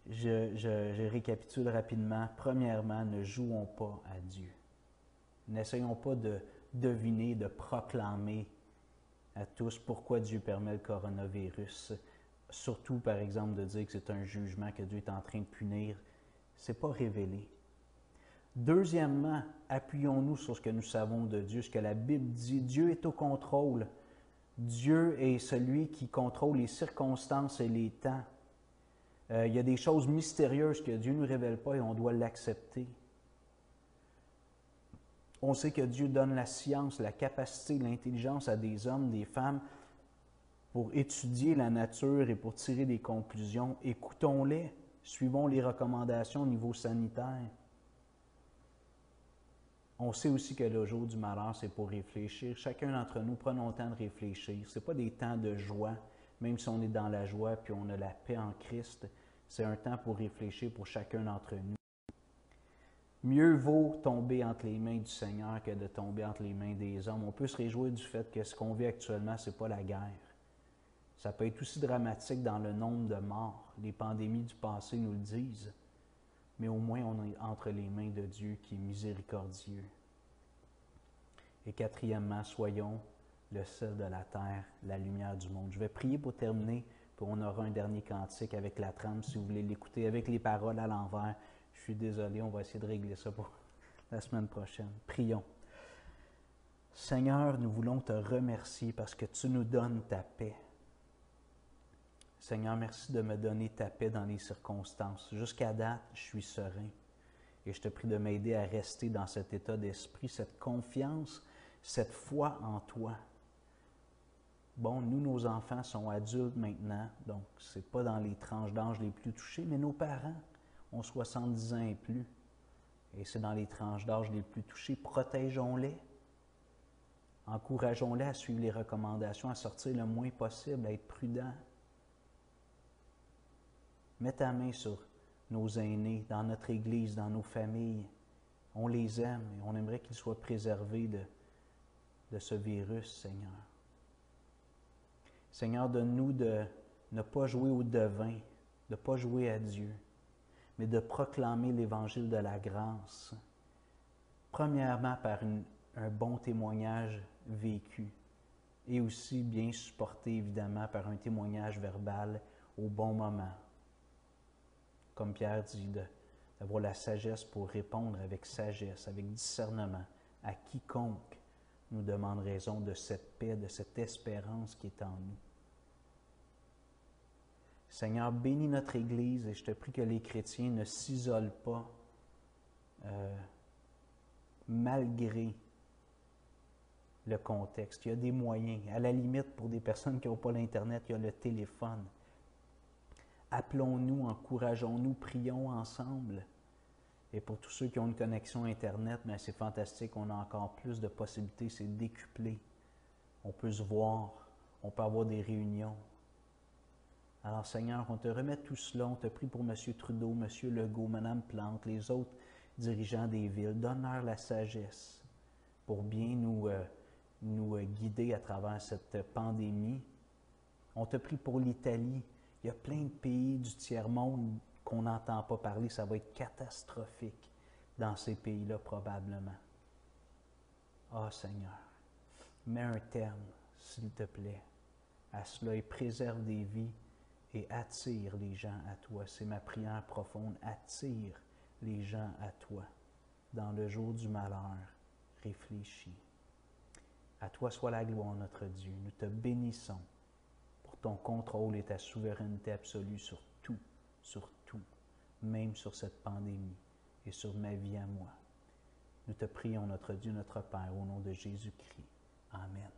je récapitule rapidement. Premièrement, ne jouons pas à Dieu. N'essayons pas de deviner, de proclamer à tous pourquoi Dieu permet le coronavirus. Surtout, par exemple, de dire que c'est un jugement que Dieu est en train de punir. Ce n'est pas révélé. Deuxièmement, appuyons-nous sur ce que nous savons de Dieu, ce que la Bible dit. Dieu est au contrôle. Dieu est celui qui contrôle les circonstances et les temps. Il y a des choses mystérieuses que Dieu ne nous révèle pas et on doit l'accepter. On sait que Dieu donne la science, la capacité, l'intelligence à des hommes, des femmes pour étudier la nature et pour tirer des conclusions. Écoutons-les, suivons les recommandations au niveau sanitaire. On sait aussi que le jour du malheur, c'est pour réfléchir. Chacun d'entre nous, prenons le temps de réfléchir. Ce n'est pas des temps de joie, même si on est dans la joie puis on a la paix en Christ. C'est un temps pour réfléchir pour chacun d'entre nous. Mieux vaut tomber entre les mains du Seigneur que de tomber entre les mains des hommes. On peut se réjouir du fait que ce qu'on vit actuellement, ce n'est pas la guerre. Ça peut être aussi dramatique dans le nombre de morts. Les pandémies du passé nous le disent. Mais au moins, on est entre les mains de Dieu qui est miséricordieux. Et quatrièmement, soyons le sel de la terre, la lumière du monde. Je vais prier pour terminer, puis on aura un dernier cantique avec la trame, si vous voulez l'écouter, avec les paroles à l'envers. Je suis désolé, on va essayer de régler ça pour la semaine prochaine. Prions. Seigneur, nous voulons te remercier parce que tu nous donnes ta paix. Seigneur, merci de me donner ta paix dans les circonstances. Jusqu'à date, je suis serein. Et je te prie de m'aider à rester dans cet état d'esprit, cette confiance, cette foi en toi. Bon, nous, nos enfants sont adultes maintenant, donc ce n'est pas dans les tranches d'âge les plus touchées, mais nos parents ont 70 ans et plus. Et c'est dans les tranches d'âge les plus touchées. Protégeons-les. Encourageons-les à suivre les recommandations, à sortir le moins possible, à être prudents. Mets ta main sur nos aînés, dans notre Église, dans nos familles. On les aime et on aimerait qu'ils soient préservés de ce virus, Seigneur. Seigneur, donne-nous de ne pas jouer au devin, de ne pas jouer à Dieu, mais de proclamer l'Évangile de la grâce. Premièrement, par un bon témoignage vécu et aussi bien supporté, évidemment, par un témoignage verbal au bon moment. Comme Pierre dit, d'avoir la sagesse pour répondre avec sagesse, avec discernement à quiconque nous demande raison de cette paix, de cette espérance qui est en nous. Seigneur, bénis notre Église et je te prie que les chrétiens ne s'isolent pas malgré le contexte. Il y a des moyens. À la limite, pour des personnes qui n'ont pas l'Internet, il y a le téléphone. Appelons-nous, encourageons-nous, prions ensemble. Et pour tous ceux qui ont une connexion Internet, bien, c'est fantastique, on a encore plus de possibilités, c'est décuplé. On peut se voir, on peut avoir des réunions. Alors Seigneur, on te remet tout cela, on te prie pour M. Trudeau, M. Legault, Mme Plante, les autres dirigeants des villes. Donne-leur la sagesse pour bien nous guider à travers cette pandémie. On te prie pour l'Italie. Il y a plein de pays du tiers-monde qu'on n'entend pas parler. Ça va être catastrophique dans ces pays-là probablement. Ah Seigneur, mets un terme, s'il te plaît, à cela et préserve des vies et attire les gens à toi. C'est ma prière profonde. Attire les gens à toi. Dans le jour du malheur, réfléchis. À toi soit la gloire, notre Dieu. Nous te bénissons pour ton contrôle et ta souveraineté absolue sur tout, même sur cette pandémie et sur ma vie à moi. Nous te prions, notre Dieu, notre Père, au nom de Jésus-Christ. Amen.